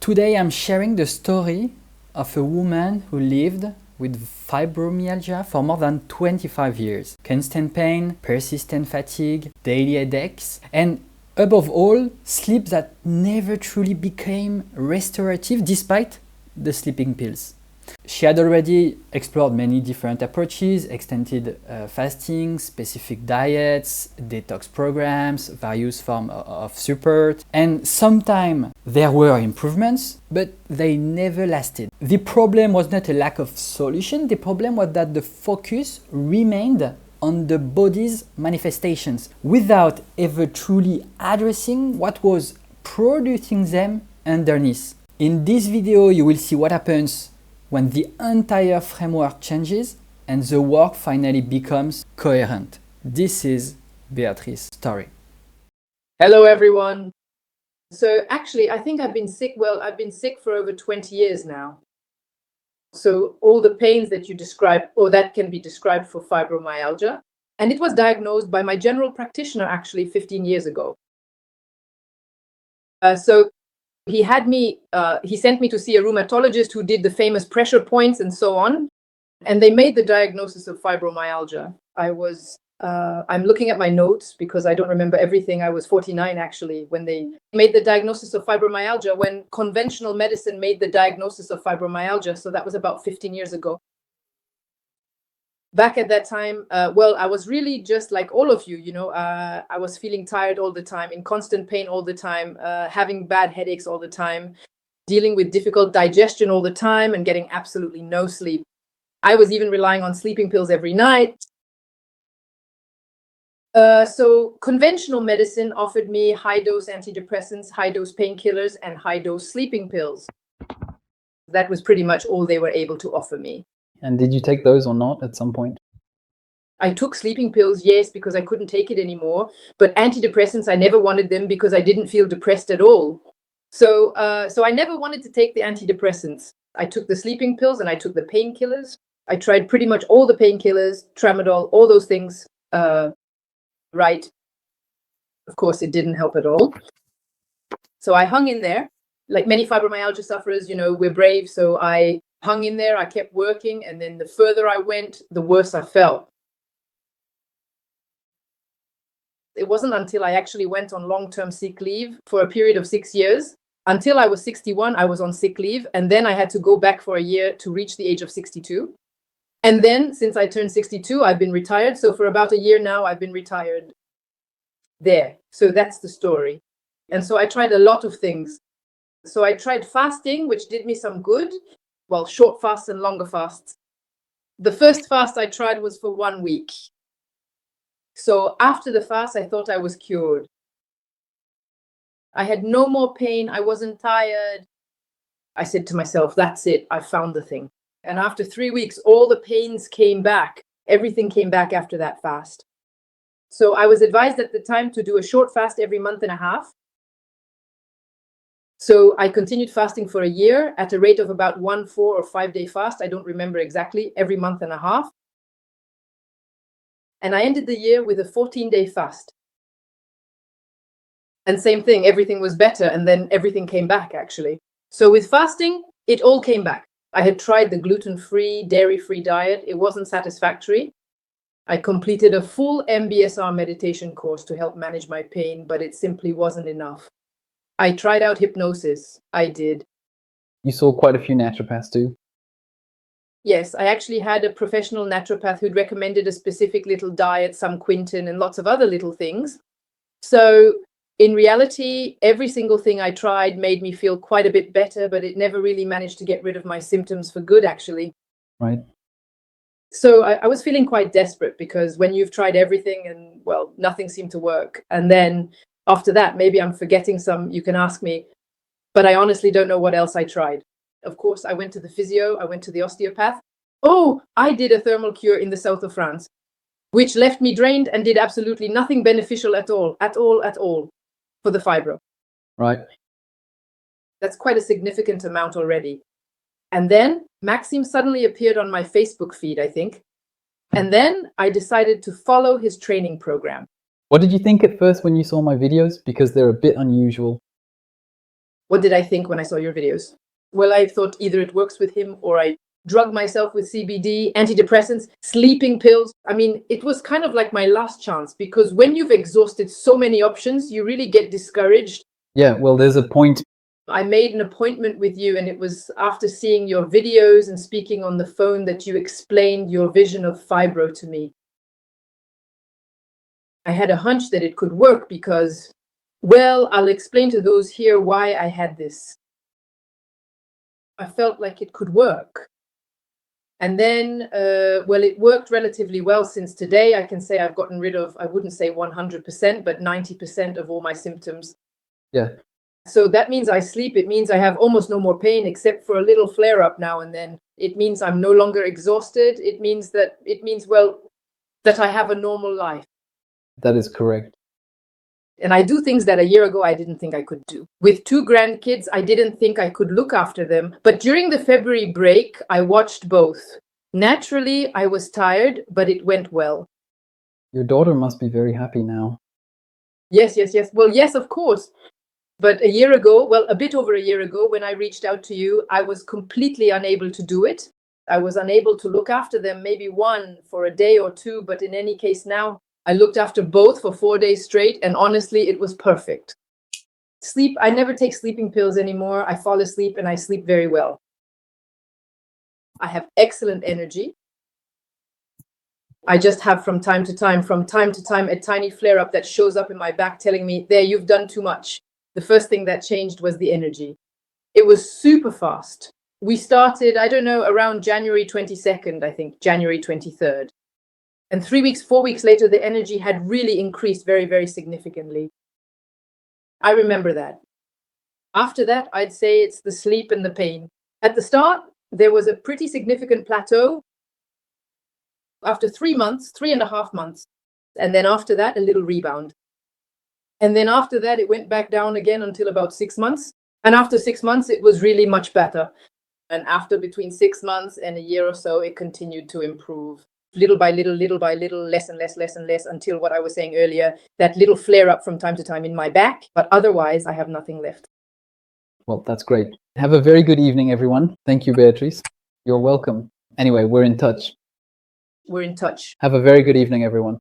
Today I'm sharing the story of a woman who lived with fibromyalgia for more than 25 years. Constant pain, persistent fatigue, daily headaches, and above all, sleep that never truly became restorative despite the sleeping pills. She had already explored many different approaches, extended fasting, specific diets, detox programs, various forms of support, and sometimes there were improvements, but they never lasted. The problem was not a lack of solution, the problem was that the focus remained on the body's manifestations without ever truly addressing what was producing them underneath. In this video, you will see what happens when the entire framework changes and the work finally becomes coherent. This is Beatrice's story. Hello, everyone. So actually, I think I've been sick. Well, I've been sick for over 20 years now. So all the pains that you describe, or that can be described for fibromyalgia. And it was diagnosed by my general practitioner actually 15 years ago. So he sent me to see a rheumatologist who did the famous pressure points and so on. And they made the diagnosis of fibromyalgia. I'm looking at my notes because I don't remember everything. I was 49 actually when they made the diagnosis of fibromyalgia, when conventional medicine made the diagnosis of fibromyalgia. So that was about 15 years ago. Back at that time, I was really just like all of you, I was feeling tired all the time, in constant pain all the time, having bad headaches all the time, dealing with difficult digestion all the time and getting absolutely no sleep. I was even relying on sleeping pills every night. So conventional medicine offered me high-dose antidepressants, high-dose painkillers, and high-dose sleeping pills. That was pretty much all they were able to offer me. And did you take those or not at some point? I took sleeping pills, yes, because I couldn't take it anymore. But antidepressants, I never wanted them because I didn't feel depressed at all. So I never wanted to take the antidepressants. I took the sleeping pills and I took the painkillers. I tried pretty much all the painkillers, tramadol, all those things. Right. Of course, it didn't help at all. So I hung in there. Like many fibromyalgia sufferers, we're brave. So I hung in there. I kept working. And then the further I went, the worse I felt. It wasn't until I actually went on long-term sick leave for a period of 6 years. Until I was 61, I was on sick leave. And then I had to go back for a year to reach the age of 62. And then since I turned 62, I've been retired. So for about a year now, I've been retired there. So that's the story. And so I tried a lot of things. So I tried fasting, which did me some good. Well, short fasts and longer fasts. The first fast I tried was for 1 week. So after the fast, I thought I was cured. I had no more pain. I wasn't tired. I said to myself, that's it. I found the thing. And after 3 weeks, all the pains came back. Everything came back after that fast. So I was advised at the time to do a short fast every month and a half. So I continued fasting for a year at a rate of about 1 4 or 5 day fast. I don't remember exactly, every month and a half. And I ended the year with a 14-day fast. And same thing, everything was better. And then everything came back, actually. So with fasting, it all came back. I had tried the gluten-free, dairy-free diet. It wasn't satisfactory. I completed a full MBSR meditation course to help manage my pain, but it simply wasn't enough. I tried out hypnosis. I did. You saw quite a few naturopaths too? Yes, I actually had a professional naturopath who'd recommended a specific little diet, some quinton and lots of other little things. So in reality, every single thing I tried made me feel quite a bit better, but it never really managed to get rid of my symptoms for good, actually. Right. So I was feeling quite desperate because when you've tried everything and, well, nothing seemed to work. And then after that, maybe I'm forgetting some, you can ask me, but I honestly don't know what else I tried. Of course, I went to the physio, I went to the osteopath. Oh, I did a thermal cure in the south of France, which left me drained and did absolutely nothing beneficial at all for the fibro. Right. That's quite a significant amount already. And then Maxime suddenly appeared on my Facebook feed, I think. And then I decided to follow his training program. What did you think at first when you saw my videos? Because they're a bit unusual. What did I think when I saw your videos? Well, I thought either it works with him or I drug myself with CBD, antidepressants, sleeping pills. I mean, it was kind of like my last chance, because when you've exhausted so many options, you really get discouraged. Yeah, well, there's a point. I made an appointment with you, and it was after seeing your videos and speaking on the phone that you explained your vision of fibro to me. I had a hunch that it could work because, well, I'll explain to those here why I had this. I felt like it could work. And then, well, it worked relatively well since today. I can say I've gotten rid of, I wouldn't say 100%, but 90% of all my symptoms. Yeah. So that means I sleep. It means I have almost no more pain except for a little flare up now and then. It means I'm no longer exhausted. It means, well, that I have a normal life. That is correct. And I do things that a year ago I didn't think I could do. With 2 grandkids, I didn't think I could look after them. But during the February break, I watched both. Naturally, I was tired, but it went well. Your daughter must be very happy now. Yes. Well, yes, of course. But a year ago, well, a bit over a year ago, when I reached out to you, I was completely unable to do it. I was unable to look after them, maybe one for a day or 2. But in any case now, I looked after both for 4 days straight, and honestly, it was perfect. Sleep, I never take sleeping pills anymore. I fall asleep and I sleep very well. I have excellent energy. I just have from time to time, a tiny flare-up that shows up in my back telling me, there, you've done too much. The first thing that changed was the energy. It was super fast. We started, I don't know, around January 22nd, I think, January 23rd. And 4 weeks later, the energy had really increased very, very significantly. I remember that. After that, I'd say it's the sleep and the pain. At the start, there was a pretty significant plateau. After 3.5 months. And then after that, a little rebound. And then after that, it went back down again until about 6 months. And after 6 months, it was really much better. And after between 6 months and a year or so, it continued to improve. Little by little, less and less, until what I was saying earlier, that little flare up from time to time in my back. But otherwise, I have nothing left. Well, that's great. Have a very good evening, everyone. Thank you, Beatrice. You're welcome. Anyway, we're in touch. We're in touch. Have a very good evening, everyone.